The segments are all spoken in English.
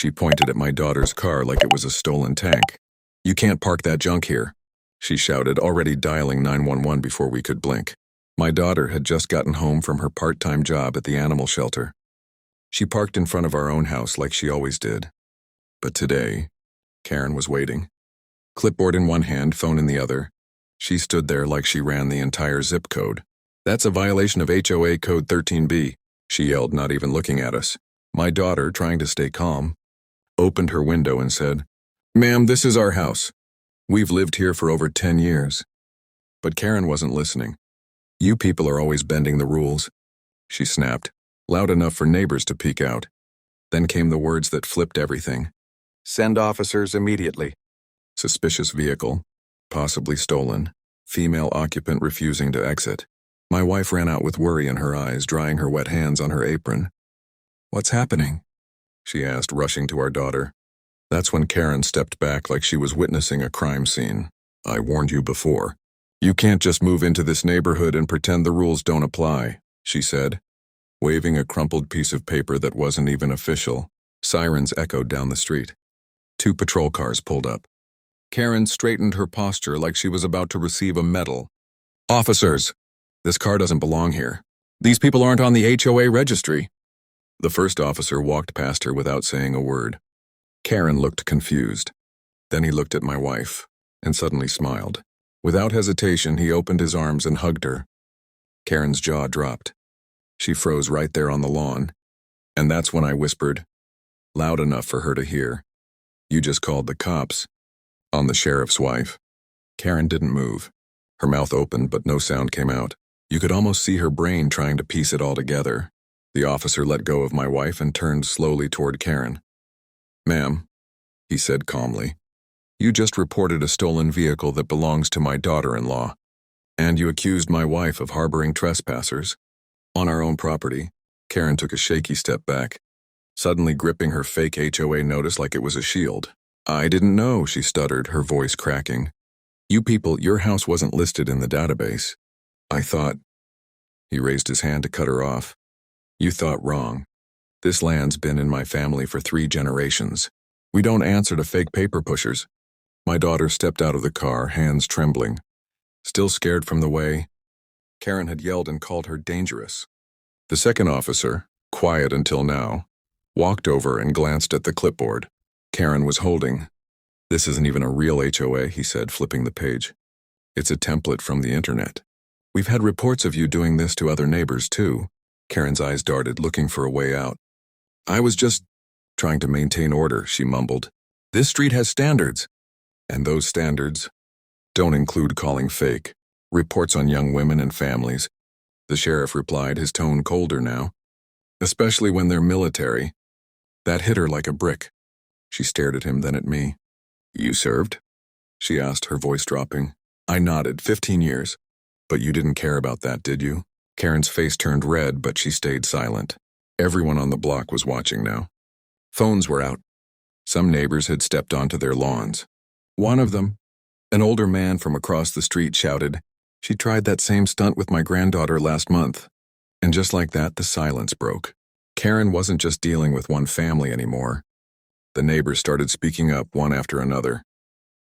She pointed at my daughter's car like it was a stolen tank. "You can't park that junk here," she shouted, already dialing 911 before we could blink. My daughter had just gotten home from her part-time job at the animal shelter. She parked in front of our own house like she always did. But today, Karen was waiting. Clipboard in one hand, phone in the other. She stood there like she ran the entire zip code. "That's a violation of HOA Code 13B, she yelled, not even looking at us. My daughter, trying to stay calm, opened her window and said, "Ma'am, this is our house. We've lived here for over 10 years. But Karen wasn't listening. "You people are always bending the rules," she snapped, loud enough for neighbors to peek out. Then came the words that flipped everything. "Send officers immediately." Suspicious vehicle, possibly stolen, female occupant refusing to exit. My wife ran out with worry in her eyes, drying her wet hands on her apron. "What's happening?" she asked, rushing to our daughter. That's when Karen stepped back like she was witnessing a crime scene. "I warned you before. You can't just move into this neighborhood and pretend the rules don't apply," she said, waving a crumpled piece of paper that wasn't even official. Sirens echoed down the street. 2 patrol cars pulled up. Karen straightened her posture like she was about to receive a medal. "Officers, this car doesn't belong here. These people aren't on the HOA registry." The first officer walked past her without saying a word. Karen looked confused. Then he looked at my wife and suddenly smiled. Without hesitation, he opened his arms and hugged her. Karen's jaw dropped. She froze right there on the lawn. And that's when I whispered, loud enough for her to hear, "You just called the cops on the sheriff's wife." Karen didn't move. Her mouth opened, but no sound came out. You could almost see her brain trying to piece it all together. The officer let go of my wife and turned slowly toward Karen. "Ma'am," he said calmly, "you just reported a stolen vehicle that belongs to my daughter-in-law, and you accused my wife of harboring trespassers on our own property." Karen took a shaky step back, suddenly gripping her fake HOA notice like it was a shield. "I didn't know," she stuttered, her voice cracking. "You people, your house wasn't listed in the database. I thought—" He raised his hand to cut her off. "You thought wrong. This land's been in my family for 3 generations. We don't answer to fake paper pushers." My daughter stepped out of the car, hands trembling. Still scared from the way Karen had yelled and called her dangerous. The second officer, quiet until now, walked over and glanced at the clipboard Karen was holding. "This isn't even a real HOA," he said, flipping the page. "It's a template from the internet. We've had reports of you doing this to other neighbors, too." Karen's eyes darted, looking for a way out. "I was just trying to maintain order," she mumbled. "This street has standards. And those standards don't include calling fake reports on young women and families," the sheriff replied, his tone colder now. "Especially when they're military." That hit her like a brick. She stared at him, then at me. "You served?" she asked, her voice dropping. I nodded. 15 years. "But you didn't care about that, did you?" Karen's face turned red, but she stayed silent. Everyone on the block was watching now. Phones were out. Some neighbors had stepped onto their lawns. One of them, an older man from across the street, shouted, "She tried that same stunt with my granddaughter last month." And just like that, the silence broke. Karen wasn't just dealing with one family anymore. The neighbors started speaking up one after another,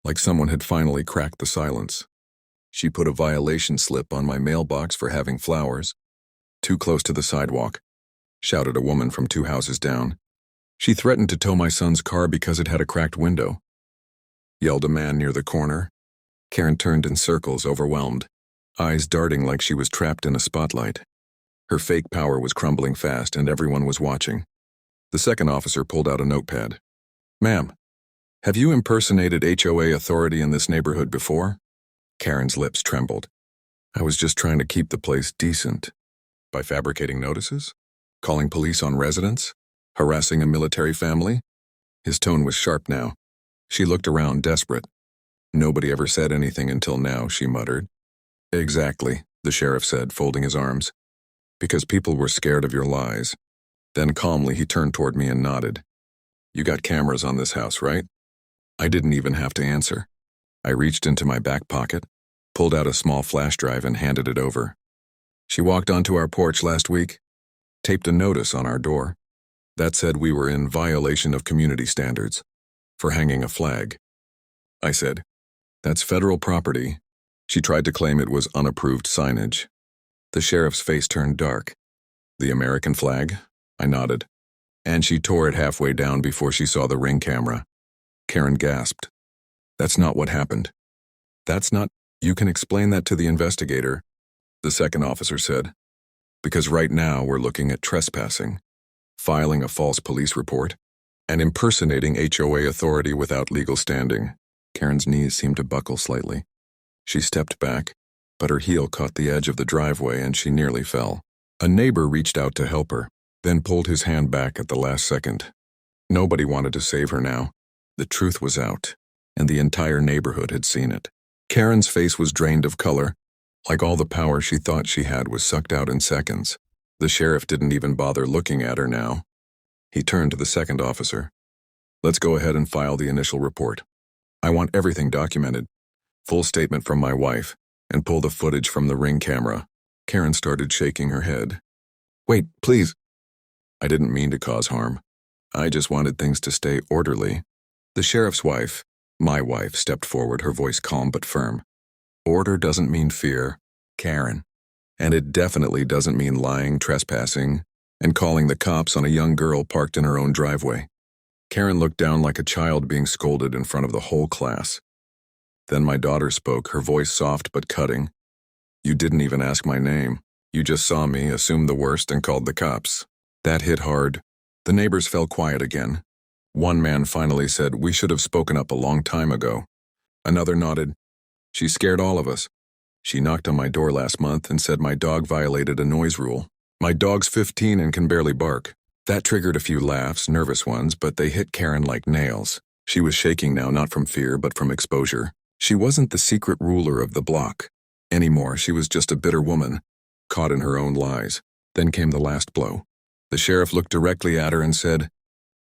like someone had finally cracked the silence. "She put a violation slip on my mailbox for having flowers too close to the sidewalk," shouted a woman from 2 houses down. "She threatened to tow my son's car because it had a cracked window," yelled a man near the corner. Karen turned in circles, overwhelmed, eyes darting like she was trapped in a spotlight. Her fake power was crumbling fast, and everyone was watching. The second officer pulled out a notepad. "Ma'am, have you impersonated HOA authority in this neighborhood before?" Karen's lips trembled. "I was just trying to keep the place decent." "By fabricating notices? Calling police on residents? Harassing a military family?" His tone was sharp now. She looked around, desperate. "Nobody ever said anything until now," she muttered. "Exactly," the sheriff said, folding his arms. "Because people were scared of your lies." Then calmly he turned toward me and nodded. "You got cameras on this house, right?" I didn't even have to answer. I reached into my back pocket, pulled out a small flash drive and handed it over. "She walked onto our porch last week, taped a notice on our door." That said we were in violation of community standards for hanging a flag. I said, "That's federal property." She tried to claim it was unapproved signage. The sheriff's face turned dark. "The American flag?" I nodded. "And she tore it halfway down before she saw the ring camera." Karen gasped. "That's not what happened." "That's not— You can explain that to the investigator," the second officer said. "Because right now we're looking at trespassing, filing a false police report, and impersonating HOA authority without legal standing." Karen's knees seemed to buckle slightly. She stepped back, but her heel caught the edge of the driveway and she nearly fell. A neighbor reached out to help her, then pulled his hand back at the last second. Nobody wanted to save her now. The truth was out, and the entire neighborhood had seen it. Karen's face was drained of color, like all the power she thought she had was sucked out in seconds. The sheriff didn't even bother looking at her now. He turned to the second officer. "Let's go ahead and file the initial report. I want everything documented. Full statement from my wife, and pull the footage from the ring camera." Karen started shaking her head. "Wait, please." "I didn't mean to cause harm. I just wanted things to stay orderly." The sheriff's wife, my wife, stepped forward, her voice calm but firm. "Order doesn't mean fear, Karen. And it definitely doesn't mean lying, trespassing, and calling the cops on a young girl parked in her own driveway." Karen looked down like a child being scolded in front of the whole class. Then my daughter spoke, her voice soft but cutting. "You didn't even ask my name. You just saw me, assumed the worst, and called the cops." That hit hard. The neighbors fell quiet again. One man finally said, "We should have spoken up a long time ago." Another nodded. "She scared all of us. She knocked on my door last month and said my dog violated a noise rule. My dog's 15 and can barely bark." That triggered a few laughs, nervous ones, but they hit Karen like nails. She was shaking now, not from fear, but from exposure. She wasn't the secret ruler of the block anymore. She was just a bitter woman, caught in her own lies. Then came the last blow. The sheriff looked directly at her and said,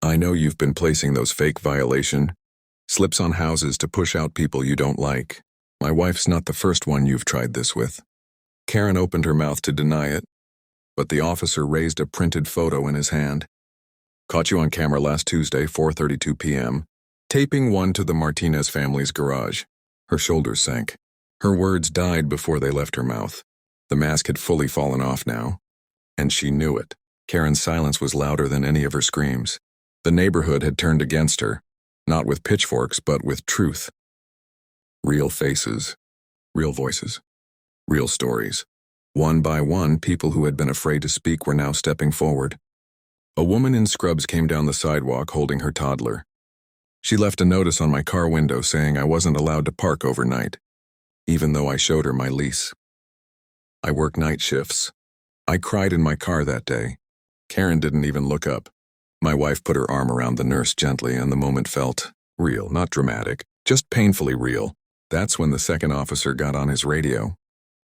"I know you've been placing those fake violation slips on houses to push out people you don't like. My wife's not the first one you've tried this with." Karen opened her mouth to deny it, but the officer raised a printed photo in his hand. "Caught you on camera last Tuesday, 4:32 p.m., taping one to the Martinez family's garage." Her shoulders sank. Her words died before they left her mouth. The mask had fully fallen off now, and she knew it. Karen's silence was louder than any of her screams. The neighborhood had turned against her, not with pitchforks, but with truth. Real faces, real voices, real stories. One by one, people who had been afraid to speak were now stepping forward. A woman in scrubs came down the sidewalk holding her toddler. She left a notice on my car window saying I wasn't allowed to park overnight, even though I showed her my lease. I work night shifts. I cried in my car that day. Karen didn't even look up. My wife put her arm around the nurse gently, and the moment felt real, not dramatic, just painfully real. That's when the second officer got on his radio.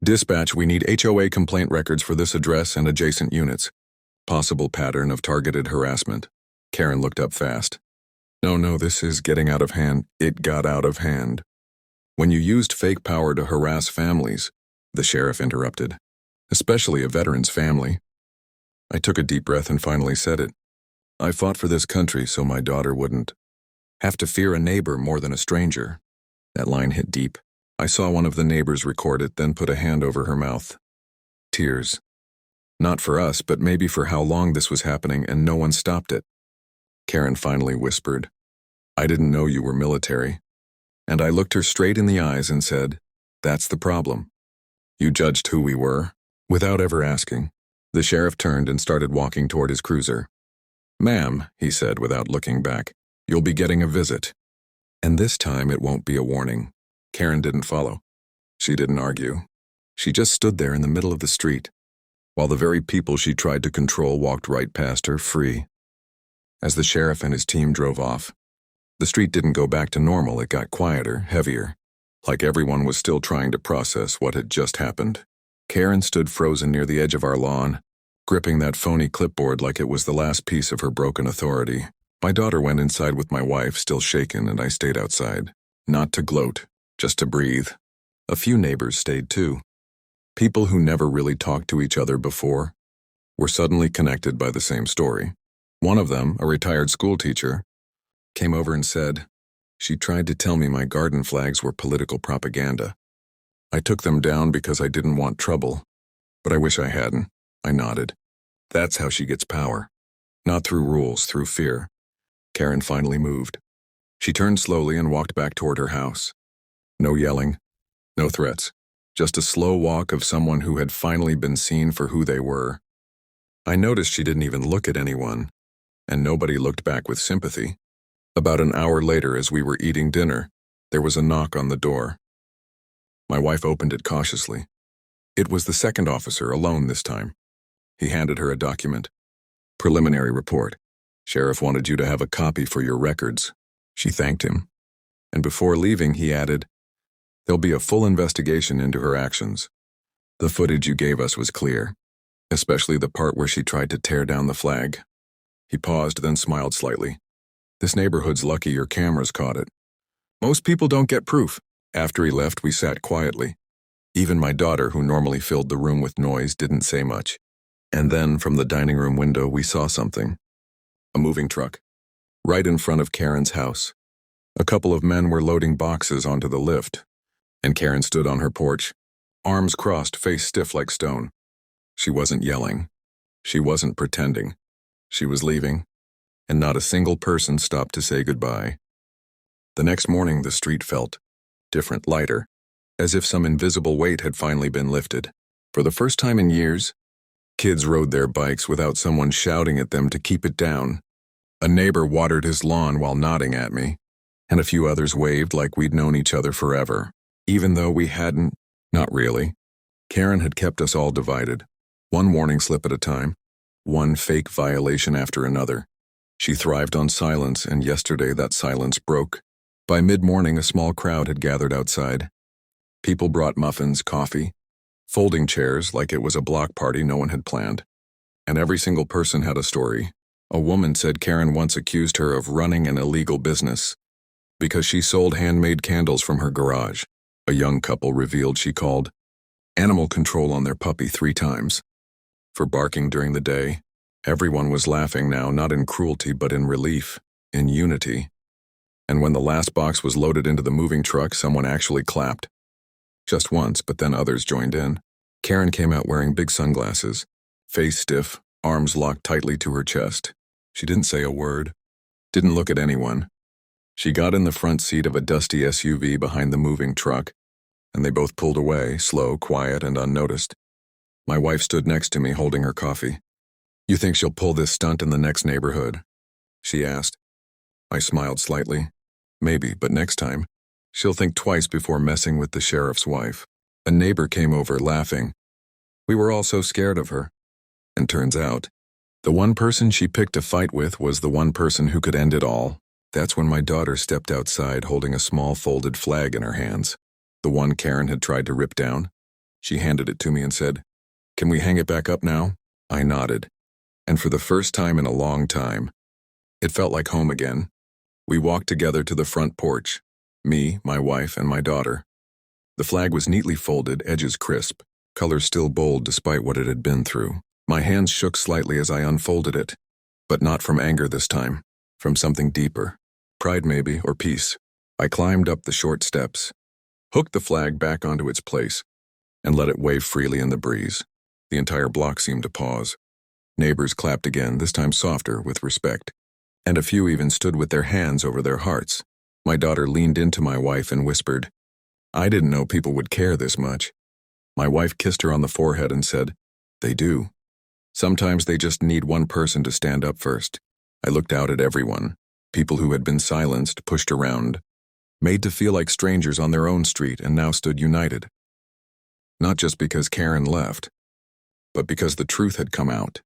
"Dispatch, we need HOA complaint records for this address and adjacent units. Possible pattern of targeted harassment." Karen looked up fast. No, this is getting out of hand." It got out of hand. "When you used fake power to harass families," the sheriff interrupted, "especially a veteran's family." I took a deep breath and finally said it. "I fought for this country so my daughter wouldn't have to fear a neighbor more than a stranger." That line hit deep. I saw one of the neighbors record it, then put a hand over her mouth. Tears. Not for us, but maybe for how long this was happening and no one stopped it. Karen finally whispered, "I didn't know you were military." And I looked her straight in the eyes and said, "That's the problem. You judged who we were, without ever asking." The sheriff turned and started walking toward his cruiser. "Ma'am," he said without looking back, "you'll be getting a visit. And this time it won't be a warning." Karen didn't follow. She didn't argue. She just stood there in the middle of the street, while the very people she tried to control walked right past her, free. As the sheriff and his team drove off, the street didn't go back to normal. It got quieter, heavier, like everyone was still trying to process what had just happened. Karen stood frozen near the edge of our lawn, gripping that phony clipboard like it was the last piece of her broken authority. My daughter went inside with my wife, still shaken, and I stayed outside. Not to gloat, just to breathe. A few neighbors stayed too. People who never really talked to each other before were suddenly connected by the same story. One of them, a retired school teacher, came over and said, she tried to tell me my garden flags were political propaganda. I took them down because I didn't want trouble, but I wish I hadn't. I nodded. That's how she gets power. Not through rules, through fear. Karen finally moved. She turned slowly and walked back toward her house. No yelling, no threats, just a slow walk of someone who had finally been seen for who they were. I noticed she didn't even look at anyone, and nobody looked back with sympathy. About an hour later, as we were eating dinner, there was a knock on the door. My wife opened it cautiously. It was the second officer, alone this time. He handed her a document. Preliminary report. Sheriff wanted you to have a copy for your records. She thanked him. And before leaving, he added, there'll be a full investigation into her actions. The footage you gave us was clear, especially the part where she tried to tear down the flag. He paused, then smiled slightly. This neighborhood's lucky your cameras caught it. Most people don't get proof. After he left, we sat quietly. Even my daughter, who normally filled the room with noise, didn't say much. And then, from the dining room window, we saw something. A moving truck. Right in front of Karen's house. A couple of men were loading boxes onto the lift, and Karen stood on her porch, arms crossed, face stiff like stone. She wasn't yelling. She wasn't pretending. She was leaving, and not a single person stopped to say goodbye. The next morning, the street felt different, lighter, as if some invisible weight had finally been lifted. For the first time in years, kids rode their bikes without someone shouting at them to keep it down. A neighbor watered his lawn while nodding at me, and a few others waved like we'd known each other forever, even though we hadn't. Not really. Karen had kept us all divided, one warning slip at a time, one fake violation after another. She thrived on silence, and yesterday that silence broke. By mid-morning, a small crowd had gathered outside. People brought muffins, coffee, folding chairs like it was a block party no one had planned. And every single person had a story. A woman said Karen once accused her of running an illegal business because she sold handmade candles from her garage. A young couple revealed she called animal control on their puppy 3 times for barking during the day. Everyone was laughing now, not in cruelty but in relief, in unity. And when the last box was loaded into the moving truck, someone actually clapped. Just once, but then others joined in. Karen came out wearing big sunglasses, face stiff, arms locked tightly to her chest. She didn't say a word, didn't look at anyone. She got in the front seat of a dusty SUV behind the moving truck, and they both pulled away, slow, quiet, and unnoticed. My wife stood next to me holding her coffee. You think she'll pull this stunt in the next neighborhood? She asked. I smiled slightly. Maybe, but next time, she'll think twice before messing with the sheriff's wife. A neighbor came over, laughing. We were all so scared of her. And turns out, the one person she picked a fight with was the one person who could end it all. That's when my daughter stepped outside holding a small folded flag in her hands. The one Karen had tried to rip down. She handed it to me and said, "Can we hang it back up now?" I nodded. And for the first time in a long time, it felt like home again. We walked together to the front porch. Me, my wife, and my daughter. The flag was neatly folded, edges crisp, color still bold despite what it had been through. My hands shook slightly as I unfolded it, but not from anger this time, from something deeper. Pride maybe, or peace. I climbed up the short steps, hooked the flag back onto its place, and let it wave freely in the breeze. The entire block seemed to pause. Neighbors clapped again, this time softer, with respect. And a few even stood with their hands over their hearts. My daughter leaned into my wife and whispered, I didn't know people would care this much. My wife kissed her on the forehead and said, They do. Sometimes they just need one person to stand up first. I looked out at everyone, people who had been silenced, pushed around, made to feel like strangers on their own street and now stood united. Not just because Karen left, but because the truth had come out.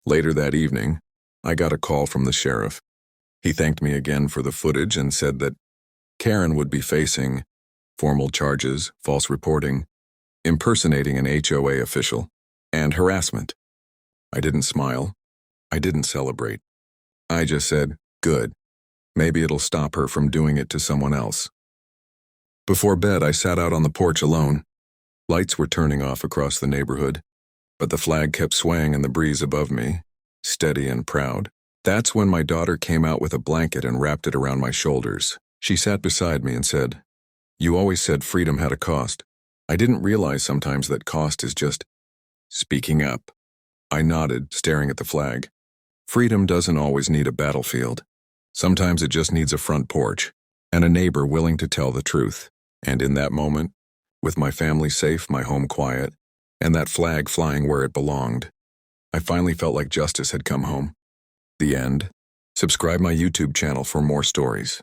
Later that evening, I got a call from the sheriff. He thanked me again for the footage and said that Karen would be facing formal charges, false reporting, impersonating an HOA official, and harassment. I didn't smile. I didn't celebrate. I just said, good. Maybe it'll stop her from doing it to someone else. Before bed, I sat out on the porch alone. Lights were turning off across the neighborhood, but the flag kept swaying in the breeze above me, steady and proud. That's when my daughter came out with a blanket and wrapped it around my shoulders. She sat beside me and said, "You always said freedom had a cost." I didn't realize sometimes that cost is just speaking up. I nodded, staring at the flag. Freedom doesn't always need a battlefield. Sometimes it just needs a front porch and a neighbor willing to tell the truth. And in that moment, with my family safe, my home quiet, and that flag flying where it belonged, I finally felt like justice had come home. The end. Subscribe my YouTube channel for more stories.